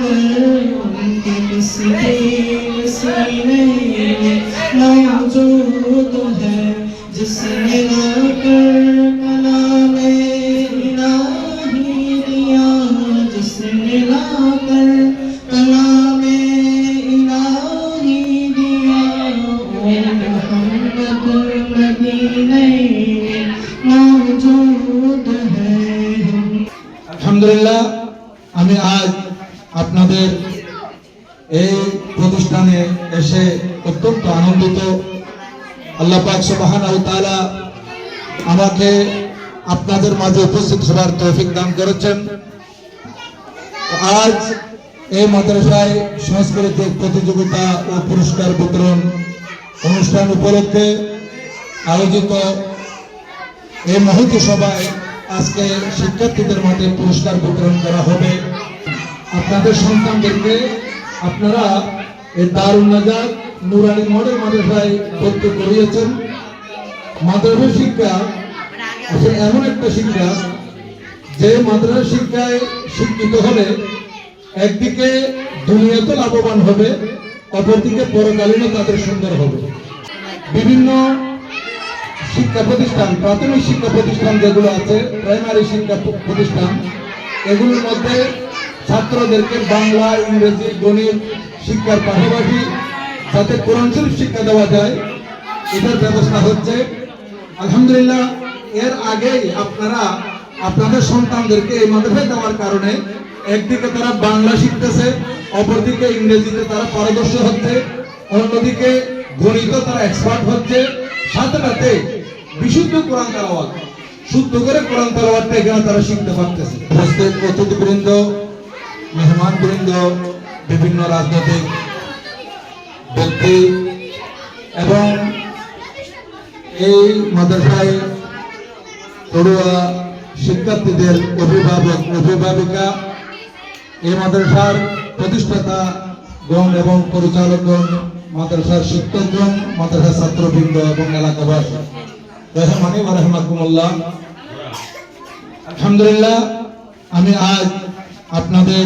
उनकी तस्वीर सीने में मौजूद है, जिसने लाकर कलामे इलाही दिया, जिसने लाकर कलामे इलाही दिया। ओ मोहम्मद मदीने में मौजूद है। আলহামদুলিল্লাহ, আমি আজ আপনাদের এই প্রতিষ্ঠানে এসে অত্যন্ত আনন্দিত। আল্লাহ পাক সুবহানাহু ওয়া তাআলা আমাকে আপনাদের মাঝে উপস্থিত হওয়ার তৌফিক দান করেছেন। আজ এই মাদ্রাসায় সাংস্কৃতিক প্রতিযোগিতা ও পুরস্কার বিতরণ অনুষ্ঠান উপলক্ষে আয়োজিত এই মহতী সভায় আজকে শিক্ষার্থীদের মাঝে পুরস্কার বিতরণ করা হবে। আপনাদের সন্তানদেরকে আপনারা এই দারুন নাজাত নুরানি মডেল মাদ্রাসায় ভর্তি করিয়েছেন। মাদ্রাসা শিক্ষা আসলে এমন একটা শিক্ষা যে মাদ্রাসা শিক্ষায় শিক্ষিত হলে একদিকে দুনিয়াতে লাভবান হবে, অপরদিকে পরকালীনও তাদের সুন্দর হবে। বিভিন্ন শিক্ষা প্রতিষ্ঠান, প্রাথমিক শিক্ষা প্রতিষ্ঠান যেগুলো আছে, প্রাইমারি শিক্ষা প্রতিষ্ঠান, এগুলোর মধ্যে ছাত্রদেরকে বাংলা, ইংরেজি, গণিত শিক্ষার পাশাপাশি যাতে কোরআন শরীফ শিক্ষা দেওয়া যায় এটার ব্যবস্থা হচ্ছে। আলহামদুলিল্লাহ, এর আগেই আপনারা আপনাদের সন্তানদেরকে এই মাদ্রাসায় দেওয়ার কারণে একদিকে তারা বাংলা শিখতেছে, অপরদিকে ইংরেজিতে তারা পারদর্শী হচ্ছে, অন্যদিকে গণিত তারা এক্সপার্ট হচ্ছে, সাথে সাথে বিশুদ্ধ কোরআন তেলাওয়াত, শুদ্ধ করে কোরআন তেলাওয়াতটা এখানে তারা শিখতে পারতেছে। উপস্থিত অতিথিবৃন্দ, মেহমানবৃন্দ, বিভিন্ন রাজনৈতিক ব্যক্তি এবং এই মাদ্রাসায় পড়ুয়া শিক্ষার্থীদের অভিভাবক, অভিভাবিকা, এই মাদ্রাসার প্রতিষ্ঠাতা গণ এবং পরিচালকগণ, মাদ্রাসার শিক্ষকগণ, মাদ্রাসার ছাত্রবৃন্দ এবং এলাকাবাসী, রহমানি ওয়া রাহমাকুমুল্লাহ। আলহামদুলিল্লাহ, আমি আজ আপনাদের